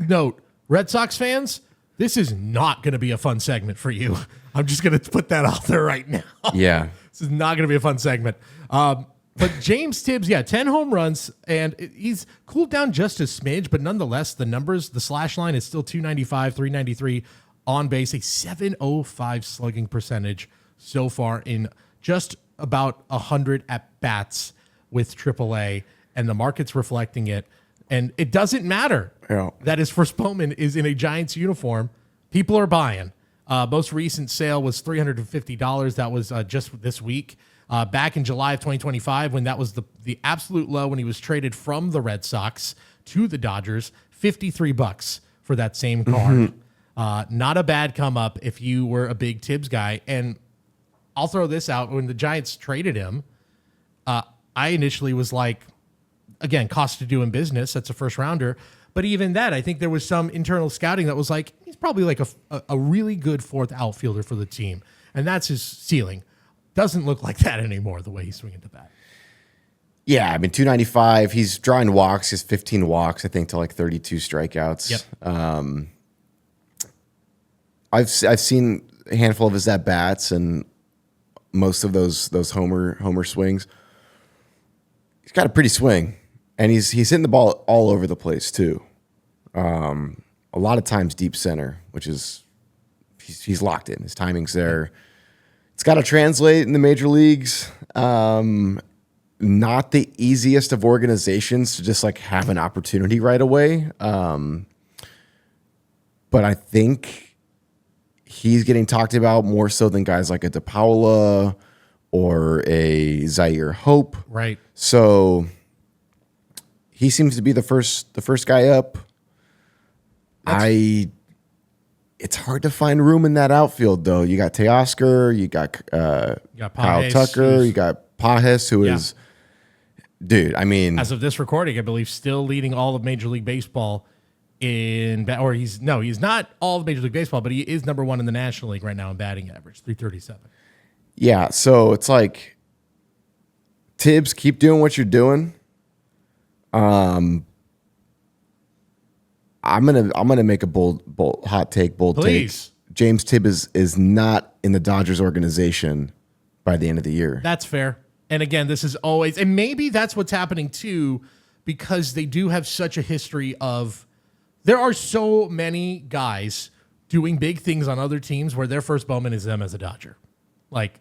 [SPEAKER 1] note, Red Sox fans, this is not going to be a fun segment for you. I'm just going to put that out there right now.
[SPEAKER 2] Yeah.
[SPEAKER 1] This is not going to be a fun segment. But James Tibbs, 10 home runs, and he's cooled down just a smidge, but nonetheless, the numbers, the slash line is still 295, 393 on base, a 705 slugging percentage so far in just about 100 at-bats with AAA, and the market's reflecting it. And it doesn't matter that his first Bowman is in a Giants uniform. People are buying. Most recent sale was $350. That was just this week. Back in July of 2025, when that was the absolute low, when he was traded from the Red Sox to the Dodgers, $53 for that same card. Not a bad come up if you were a big Tibbs guy. And I'll throw this out. When the Giants traded him, I initially was like, again, cost of doing business. That's a first rounder. But even that, I think there was some internal scouting that was like, he's probably like a really good fourth outfielder for the team. And that's his ceiling. Doesn't look like that anymore, the way he's swinging the bat.
[SPEAKER 2] Yeah, I mean, 295. He's drawing walks. He's 15 walks, I think, to like 32 strikeouts.
[SPEAKER 1] Yep.
[SPEAKER 2] I've seen a handful of his at-bats and most of those homer swings. He's got a pretty swing. And he's hitting the ball all over the place too. A lot of times deep center, which is he's locked in. His timing's there. It's got to translate in the major leagues. Not the easiest of organizations to just like have an opportunity right away. But I think he's getting talked about more so than guys like a DePaula or a Zaire Hope.
[SPEAKER 1] Right.
[SPEAKER 2] So he seems to be the first guy up. It's hard to find room in that outfield though. You got Teoscar, you got Kyle Tucker, you got Pajes, who is, dude. I mean,
[SPEAKER 1] as of this recording, I believe still leading all of Major League Baseball he's not all of Major League Baseball, but he is number one in the National League right now in batting average, 337.
[SPEAKER 2] Yeah, so it's like Tibbs, keep doing what you're doing. I'm gonna make a bold hot take.
[SPEAKER 1] Please.
[SPEAKER 2] Take. James Tibbs is not in the Dodgers organization by the end of the year.
[SPEAKER 1] That's fair. And again, this is always, and maybe that's what's happening too, because they do have such a history of. There are so many guys doing big things on other teams where their first moment is them as a Dodger. Like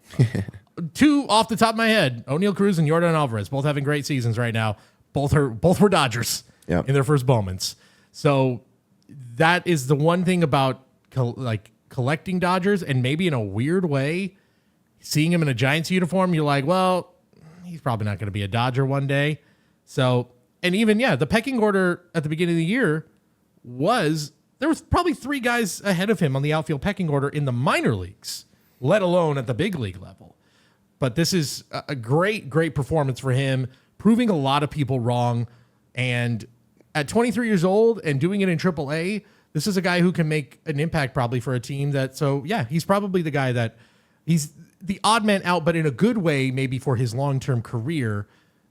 [SPEAKER 1] two off the top of my head, O'Neal Cruz and Yordan Alvarez, both having great seasons right now. Both were Dodgers in their first moments. So that is the one thing about collecting Dodgers, and maybe in a weird way, seeing him in a Giants uniform, you're like, well, he's probably not going to be a Dodger one day. So, and even, the pecking order at the beginning of the year there was probably 3 guys ahead of him on the outfield pecking order in the minor leagues, let alone at the big league level. But this is a great, great performance for him, proving a lot of people wrong. And at 23 years old and doing it in AAA, this is a guy who can make an impact probably for a team he's probably the guy that he's the odd man out, but in a good way, maybe for his long-term career,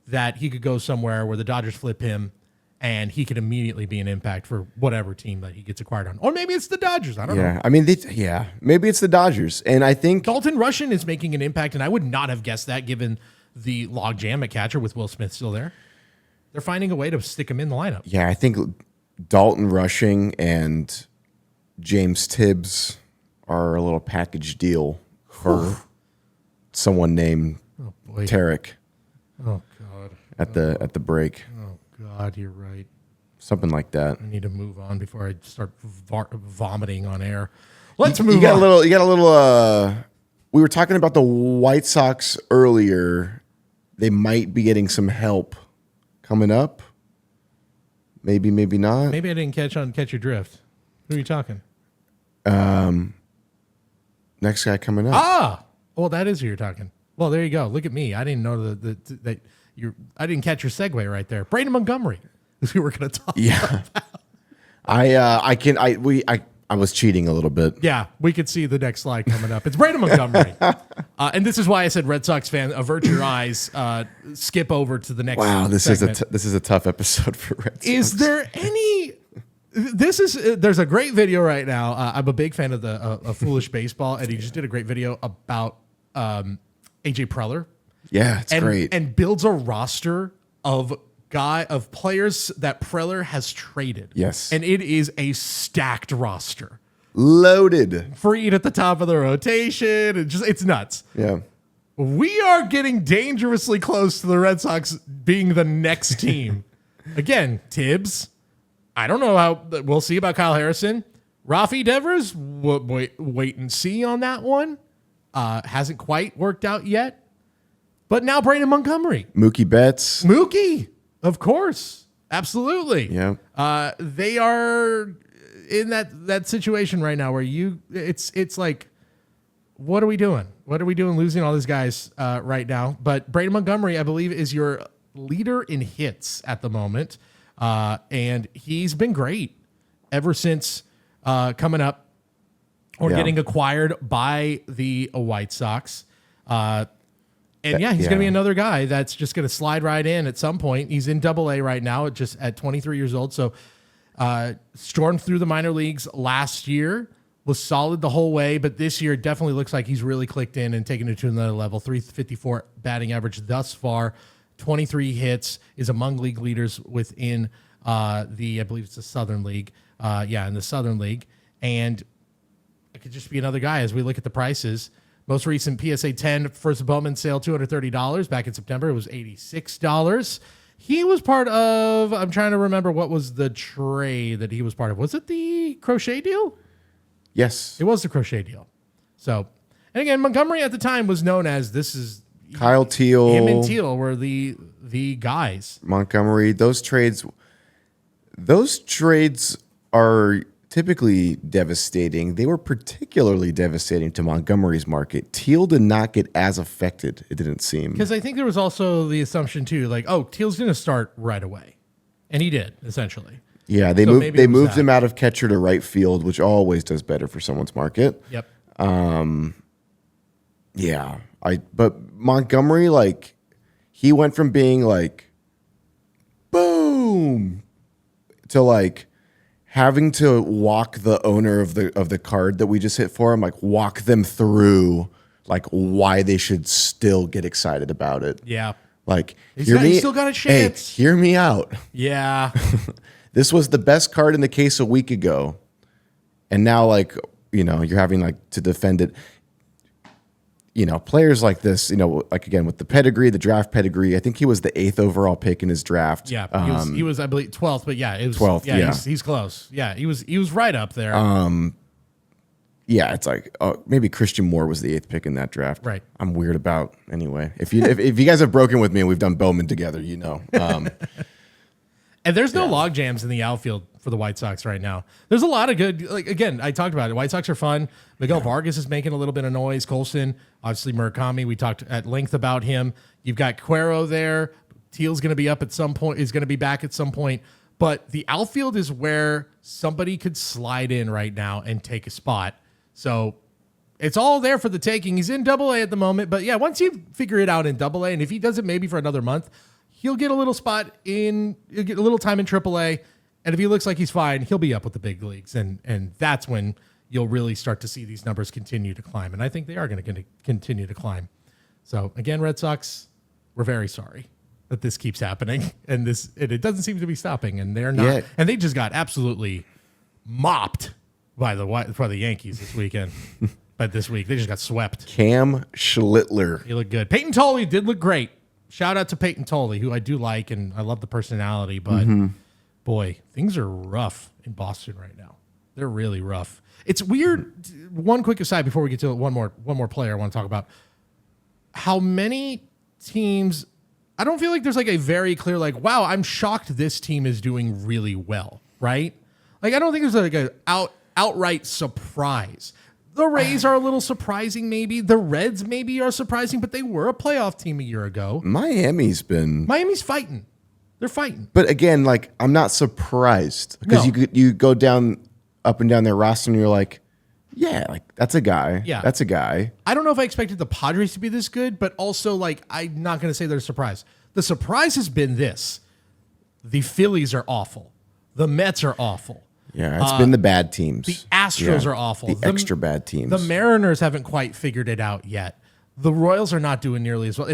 [SPEAKER 1] that he could go somewhere where the Dodgers flip him and he could immediately be an impact for whatever team that he gets acquired on. Or maybe it's the Dodgers. I don't know.
[SPEAKER 2] I mean, maybe it's the Dodgers. And I think
[SPEAKER 1] Dalton Rushing is making an impact, and I would not have guessed that given the logjam at catcher with Will Smith still there. They're finding a way to stick him in the lineup.
[SPEAKER 2] Yeah, I think Dalton Rushing and James Tibbs are a little package deal for someone named Tarek.
[SPEAKER 1] Oh God!
[SPEAKER 2] At the break.
[SPEAKER 1] Oh God, you're right.
[SPEAKER 2] Something like that.
[SPEAKER 1] I need to move on before I start vomiting on air. Let's move on.
[SPEAKER 2] You got a little. We were talking about the White Sox earlier. They might be getting some help coming up. Maybe not.
[SPEAKER 1] Maybe I didn't catch your drift. Who are you talking?
[SPEAKER 2] Next guy coming up.
[SPEAKER 1] Well, that is who you're talking. Well, there you go. Look at me. I didn't know that I didn't catch your segue right there. Brandon Montgomery is who we're going to talk about.
[SPEAKER 2] I was cheating a little bit.
[SPEAKER 1] Yeah, we could see the next slide coming up. It's Brandon Montgomery. And this is why I said Red Sox fan, avert your eyes, skip over to the next segment.
[SPEAKER 2] This is a tough episode for Red Sox.
[SPEAKER 1] Is there any... There's a great video right now. I'm a big fan of the Foolish Baseball, and he just did a great video about AJ Preller.
[SPEAKER 2] Yeah, it's great.
[SPEAKER 1] And builds a roster of players that Preller has traded.
[SPEAKER 2] Yes.
[SPEAKER 1] And it is a stacked roster.
[SPEAKER 2] Loaded.
[SPEAKER 1] Freed at the top of the rotation. It's nuts.
[SPEAKER 2] Yeah.
[SPEAKER 1] We are getting dangerously close to the Red Sox being the next team. Again, Tibbs. I don't know we'll see about Kyle Harrison. Rafi Devers, wait and see on that one. Hasn't quite worked out yet. But now Brandon Montgomery.
[SPEAKER 2] Mookie Betts.
[SPEAKER 1] Mookie, of course. Absolutely.
[SPEAKER 2] Yeah.
[SPEAKER 1] They are in that situation right now where it's like, what are we doing? What are we doing losing all these guys right now? But Brandon Montgomery, I believe, is your leader in hits at the moment. And he's been great ever since coming up or getting acquired by the White Sox. And he's going to be another guy that's just going to slide right in at some point. He's in Double-A right now, just at 23 years old. So stormed through the minor leagues last year, was solid the whole way, but this year definitely looks like he's really clicked in and taken it to another level. 354 batting average thus far, 23 hits, is among league leaders within I believe it's the Southern League. In the Southern League. And it could just be another guy as we look at the prices. Most recent PSA 10 first Bowman sale, $230. Back in September, it was $86. He was part of, I'm trying to remember what was the trade that he was part of. Was it the Crochet deal?
[SPEAKER 2] Yes.
[SPEAKER 1] It was the Crochet deal. So, and again, Montgomery at the time was known as
[SPEAKER 2] Kyle Teal.
[SPEAKER 1] Him and Teal were the guys.
[SPEAKER 2] Montgomery, those trades are typically devastating. They were particularly devastating to Montgomery's market. Teal did not get as affected, it didn't seem.
[SPEAKER 1] Because I think there was also the assumption, too, like, oh, Teal's going to start right away. And he did, essentially.
[SPEAKER 2] Yeah, they moved him out of catcher to right field, which always does better for someone's market.
[SPEAKER 1] Yep.
[SPEAKER 2] But Montgomery, like, he went from being like, boom, to like having to walk the owner of the card that we just hit for him, like walk them through like why they should still get excited about it.
[SPEAKER 1] Yeah.
[SPEAKER 2] Like,
[SPEAKER 1] he's still got a chance.
[SPEAKER 2] Hey, hear me out.
[SPEAKER 1] Yeah.
[SPEAKER 2] This was the best card in the case a week ago. And now, like, you're having like to defend it. Players like this, like again, with the pedigree, the draft pedigree, I think he was the 8th overall pick in his draft.
[SPEAKER 1] Yeah. He was, I believe, 12th, but yeah, it was
[SPEAKER 2] 12th. Yeah.
[SPEAKER 1] He's close. Yeah. He was right up there.
[SPEAKER 2] Yeah. It's like, maybe Christian Moore was the 8th pick in that draft.
[SPEAKER 1] Right.
[SPEAKER 2] I'm weird about anyway. If you guys have broken with me and we've done Bowman together,
[SPEAKER 1] And there's no log jams in the outfield for the White Sox right now. There's a lot of good, like, again, I talked about it. White Sox are fun. Miguel Vargas is making a little bit of noise. Colson, obviously Murakami, we talked at length about him. You've got Cuero there. Teal's going to be up at some point, is going to be back at some point. But the outfield is where somebody could slide in right now and take a spot. So it's all there for the taking. He's in Double-A at the moment. But yeah, once you figure it out in Double-A, and if he does it maybe for another month, he'll get a little spot he'll get a little time in AAA, and if he looks like he's fine, he'll be up with the big leagues, and that's when you'll really start to see these numbers continue to climb, and I think they are going to continue to climb. So again, Red Sox, we're very sorry that this keeps happening, and it doesn't seem to be stopping, and they're not, and they just got absolutely mopped by the Yankees this weekend. But this week they just got swept.
[SPEAKER 2] Cam Schlittler,
[SPEAKER 1] he looked good. Peyton Tolley did look great. Shout out to Peyton Tolley, who I do like, and I love the personality, but boy, things are rough in Boston right now. They're really rough. It's weird. One quick aside before we get to one more player I want to talk about. How many teams, I don't feel like there's like a very clear, like, wow, I'm shocked this team is doing really well, right? Like, I don't think there's like an outright surprise. The Rays are a little surprising, maybe. The Reds maybe are surprising, but they were a playoff team a year ago.
[SPEAKER 2] Miami's
[SPEAKER 1] fighting. They're fighting.
[SPEAKER 2] But again, like, I'm not surprised because you go up and down their roster and you're like, yeah, like that's a guy.
[SPEAKER 1] Yeah.
[SPEAKER 2] That's a guy.
[SPEAKER 1] I don't know if I expected the Padres to be this good, but also, like, I'm not going to say they're a surprise. The surprise has been this. The Phillies are awful. The Mets are awful.
[SPEAKER 2] Yeah, it's been the bad teams.
[SPEAKER 1] The Astros are awful.
[SPEAKER 2] The extra bad teams.
[SPEAKER 1] The Mariners haven't quite figured it out yet. The Royals are not doing nearly as well,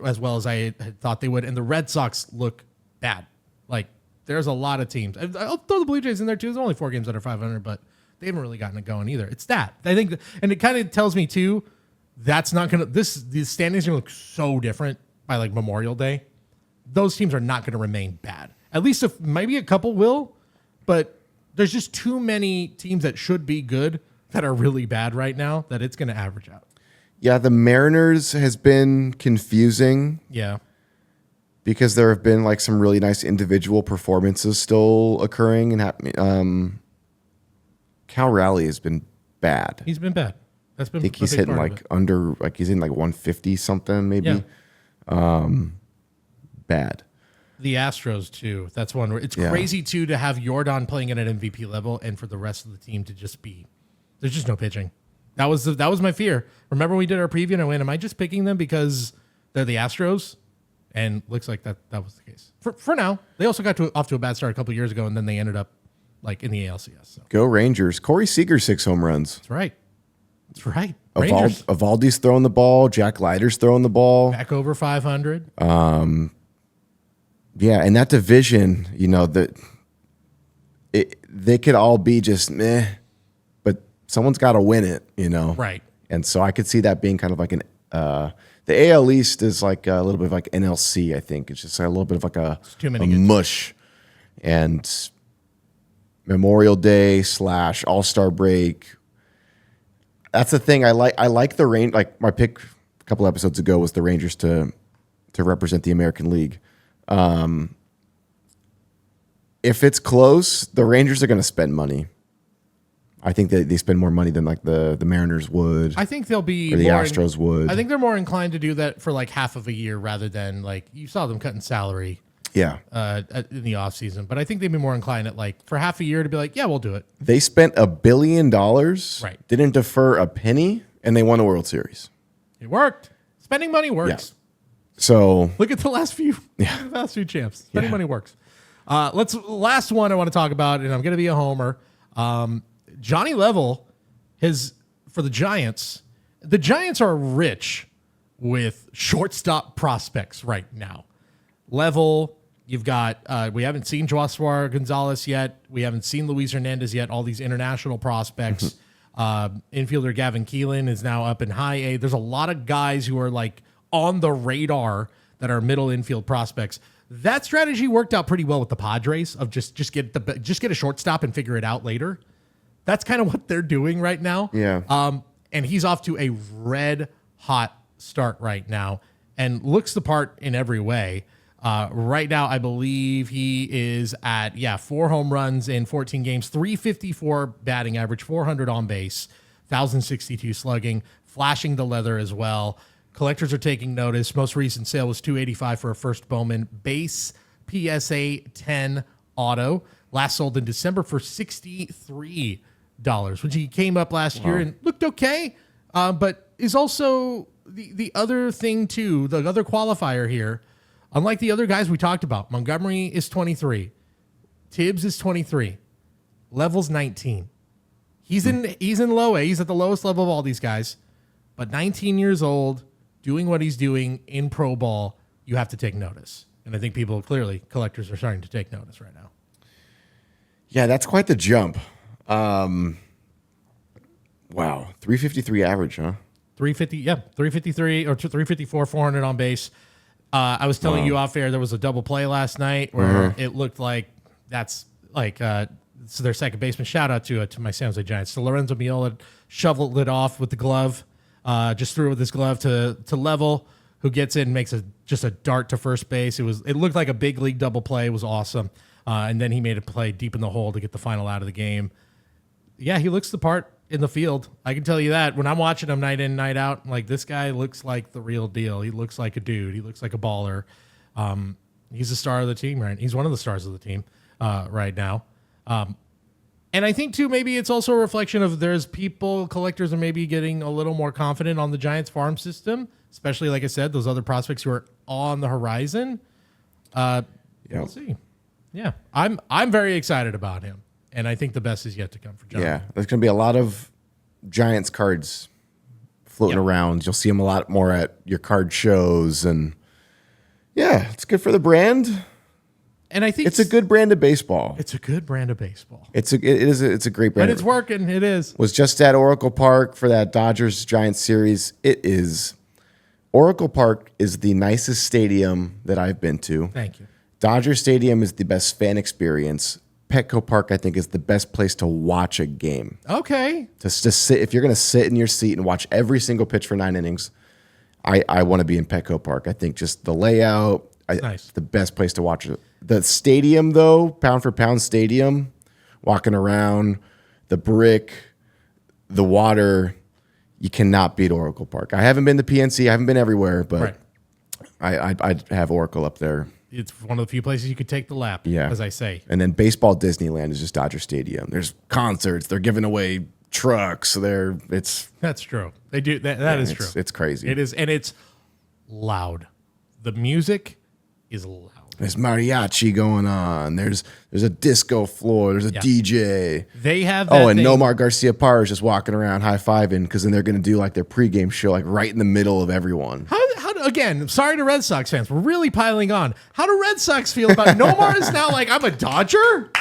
[SPEAKER 1] as well as I had thought they would. And the Red Sox look bad. Like, there's a lot of teams. I'll throw the Blue Jays in there too. There's only 4 games under 500, but they haven't really gotten it going either. It's that. I think, and it kind of tells me too, that's not going to, the standings are going to look so different by like Memorial Day. Those teams are not going to remain bad. At least if maybe a couple will, but there's just too many teams that should be good that are really bad right now that it's going to average out.
[SPEAKER 2] Yeah, the Mariners has been confusing.
[SPEAKER 1] Yeah.
[SPEAKER 2] Because there have been like some really nice individual performances still occurring and happening. Cal Raleigh has been bad.
[SPEAKER 1] He's been bad. That's been.
[SPEAKER 2] I think he's hitting like under, like he's in like 150 something maybe.
[SPEAKER 1] Yeah.
[SPEAKER 2] Bad.
[SPEAKER 1] The Astros too. That's one where it's crazy too to have Yordan playing at an MVP level and for the rest of the team to just be. There's just no pitching. That was my fear. Remember we did our preview and I went, am I just picking them because they're the Astros? And looks like that was the case. For now. They also got off to a bad start a couple of years ago, and then they ended up like in the ALCS. So.
[SPEAKER 2] Go Rangers. Corey Seager, 6 home runs.
[SPEAKER 1] That's right.
[SPEAKER 2] Evaldi's throwing the ball. Jack Leiter's throwing the ball.
[SPEAKER 1] Back over 500.
[SPEAKER 2] Yeah, and that division, you know, they could all be just meh, but someone's got to win it, you know?
[SPEAKER 1] Right.
[SPEAKER 2] And so I could see that being kind of like the AL East is like a little bit of like NLC, I think. It's just a little bit of like a mush. And Memorial Day / All-Star break. That's the thing. I like the Rangers. Like my pick a couple episodes ago was the Rangers to represent the American League. If it's close, the Rangers are going to spend money. I think they spend more money than like the Mariners would.
[SPEAKER 1] I think they'll be
[SPEAKER 2] or the Astros would.
[SPEAKER 1] I think they're more inclined to do that for like half of a year rather than like you saw them cutting salary.
[SPEAKER 2] Yeah.
[SPEAKER 1] In the offseason. But I think they'd be more inclined at like for half a year to be like, yeah, we'll do it.
[SPEAKER 2] They spent $1 billion,
[SPEAKER 1] right?
[SPEAKER 2] Didn't defer a penny, and they won a World Series.
[SPEAKER 1] It worked. Spending money works.
[SPEAKER 2] Yeah. So
[SPEAKER 1] look at the last few champs. Spending money works. Last one I want to talk about, and I'm going to be a homer. Johnny Level for the Giants. The Giants are rich with shortstop prospects right now. Level, you've got, we haven't seen Joshua Gonzalez yet. We haven't seen Luis Hernandez yet. All these international prospects. Infielder Gavin Keelan is now up in high A. There's a lot of guys who are like on the radar that are middle infield prospects. That strategy worked out pretty well with the Padres of just get a shortstop and figure it out later. That's kind of what they're doing right now.
[SPEAKER 2] Yeah.
[SPEAKER 1] And he's off to a red hot start right now and looks the part in every way. Right now, I believe he is at 4 home runs in 14 games, 354 batting average, 400 on base, 1,062 slugging, flashing the leather as well. Collectors are taking notice. Most recent sale was $285 for a first Bowman base PSA 10 auto. Last sold in December for $63, which he came up last year and looked okay, but is also the other thing too, the other qualifier here. Unlike the other guys we talked about, Montgomery is 23, Tibbs is 23, Level's 19. He's in low A. He's at the lowest level of all these guys, but 19 years old, doing what he's doing in pro ball, you have to take notice. And I think collectors are starting to take notice right now.
[SPEAKER 2] Yeah, that's quite the jump. Wow, 353 average, huh?
[SPEAKER 1] 353 or 354, 400 on base. I was telling you off air there was a double play last night where it looked like that's like so their second baseman. Shout out to my San Jose Giants. So Lorenzo Miola shoveled it off with the glove, just threw it with his glove to Level, who gets in and makes just a dart to first base. It looked like a big league double play. It was awesome. And then he made a play deep in the hole to get the final out of the game. Yeah, he looks the part in the field. I can tell you that. When I'm watching him night in, night out, like this guy looks like the real deal. He looks like a dude. He looks like a baller. He's a star of the team, right? He's one of the stars of the team right now. And I think, too, maybe it's also a reflection of collectors are maybe getting a little more confident on the Giants farm system, especially, like I said, those other prospects who are on the horizon. We'll see. Yeah, I'm very excited about him, and I think the best is yet to come for John.
[SPEAKER 2] Yeah, there's going to be a lot of Giants cards floating around. You'll see them a lot more at your card shows, and yeah, it's good for the brand.
[SPEAKER 1] And I think
[SPEAKER 2] it's a good brand of baseball.
[SPEAKER 1] It's a good brand of baseball.
[SPEAKER 2] It's a great brand.
[SPEAKER 1] And it's working. It is.
[SPEAKER 2] Was just at Oracle Park for that Dodgers Giants series. It is. Oracle Park is the nicest stadium that I've been to.
[SPEAKER 1] Thank you.
[SPEAKER 2] Dodger Stadium is the best fan experience. Petco Park, I think, is the best place to watch a game.
[SPEAKER 1] Okay.
[SPEAKER 2] To sit, if you're going to sit in your seat and watch every single pitch for 9 innings, I want to be in Petco Park. I think just the layout,
[SPEAKER 1] Nice.
[SPEAKER 2] the best place to watch it. The stadium, though, pound for pound stadium, walking around, the brick, the water, you cannot beat Oracle Park. I haven't been to PNC. I haven't been everywhere, but I'd have Oracle up there.
[SPEAKER 1] It's one of the few places you could take the lap, as I say.
[SPEAKER 2] And then baseball Disneyland is just Dodger Stadium. There's concerts. They're giving away trucks.
[SPEAKER 1] That's true. They do. That is true.
[SPEAKER 2] It's crazy.
[SPEAKER 1] It is, and it's loud. The music is loud.
[SPEAKER 2] There's mariachi going on. There's a disco floor. There's a DJ.
[SPEAKER 1] They have that
[SPEAKER 2] and
[SPEAKER 1] thing.
[SPEAKER 2] Nomar Garcia Parra is just walking around high-fiving because then they're going to do like their pregame show like right in the middle of everyone.
[SPEAKER 1] Again, sorry to Red Sox fans. We're really piling on. How do Red Sox feel about Nomar is now like, I'm a Dodger?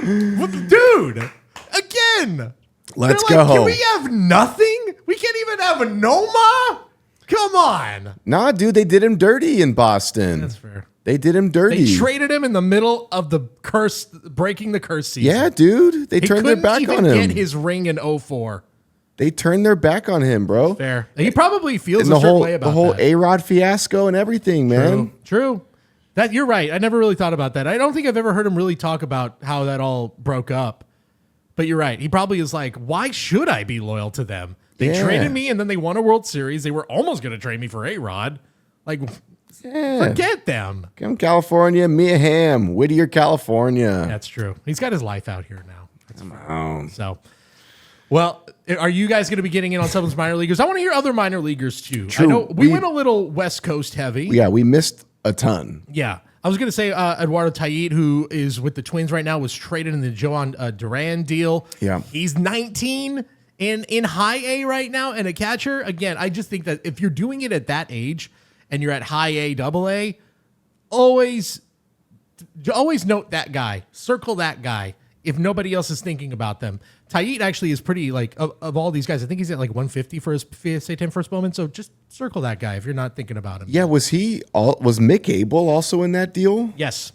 [SPEAKER 1] Dude, again.
[SPEAKER 2] Let's
[SPEAKER 1] go.
[SPEAKER 2] Can
[SPEAKER 1] we have nothing? We can't even have a Nomar? Come on.
[SPEAKER 2] Nah, dude, they did him dirty in Boston.
[SPEAKER 1] That's fair.
[SPEAKER 2] They did him dirty.
[SPEAKER 1] They traded him in the middle of the breaking the curse season.
[SPEAKER 2] Yeah, dude. They turned their back on him.
[SPEAKER 1] He couldn't get his ring in 04.
[SPEAKER 2] They turned their back on him, bro.
[SPEAKER 1] Fair. He probably feels a certain way about
[SPEAKER 2] the whole
[SPEAKER 1] that.
[SPEAKER 2] A-Rod fiasco and everything, man.
[SPEAKER 1] True. That you're right. I never really thought about that. I don't think I've ever heard him really talk about how that all broke up. But you're right. He probably is like, why should I be loyal to them? They traded me and then they won a World Series. They were almost going to trade me for A-Rod. Like, forget them.
[SPEAKER 2] Come California, Mia Hamm, Whittier, California.
[SPEAKER 1] That's true. He's got his life out here now.
[SPEAKER 2] Come on.
[SPEAKER 1] So, well, are you guys going to be getting in on some of those minor leaguers? I want to hear other minor leaguers too.
[SPEAKER 2] True.
[SPEAKER 1] I know we went a little West Coast heavy.
[SPEAKER 2] Yeah, we missed a ton.
[SPEAKER 1] Yeah. I was going to say Eduardo Tait, who is with the Twins right now, was traded in the Joan Duran deal.
[SPEAKER 2] Yeah.
[SPEAKER 1] He's 19 in high A right now and a catcher. Again, I just think that if you're doing it at that age and you're at high A, double A, always note that guy. Circle that guy if nobody else is thinking about them. Tait actually is pretty, like, of all these guys, I think he's at like 150 for his PSA 10 first moment. So just circle that guy if you're not thinking about him.
[SPEAKER 2] Yeah, was Mick Abel also in that deal?
[SPEAKER 1] Yes.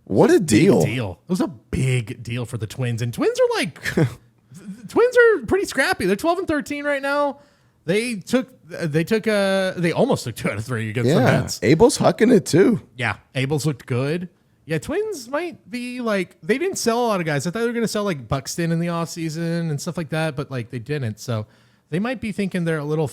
[SPEAKER 2] What a deal.
[SPEAKER 1] Big deal. It was a big deal for the Twins. And Twins are like, Twins are pretty scrappy. They're 12-13 right now. They almost took 2 out of 3 against the Mets.
[SPEAKER 2] Abel's hucking it too.
[SPEAKER 1] Yeah, Abel's looked good. Yeah, Twins might be like, they didn't sell a lot of guys. I thought they were going to sell like Buxton in the offseason and stuff like that, but like they didn't. So they might be thinking they're a little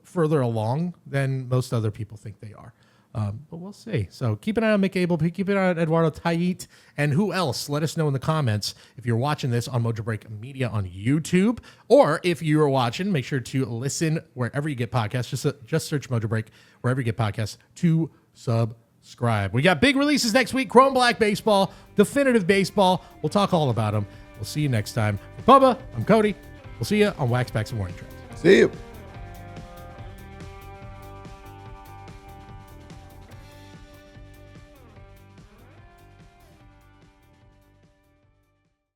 [SPEAKER 1] further along than most other people think they are. But we'll see. So keep an eye on Mick Abel. Keep an eye on Eduardo Tait. And who else? Let us know in the comments if you're watching this on Mojobreak Media on YouTube. Or if you are watching, make sure to listen wherever you get podcasts. Just search Mojobreak wherever you get podcasts to subscribe. We got big releases next week. Chrome Black Baseball, Definitive Baseball. We'll talk all about them. We'll see you next time. For Bubba, I'm Cody. We'll see you on Wax Packs and Warning Tracks.
[SPEAKER 2] See you.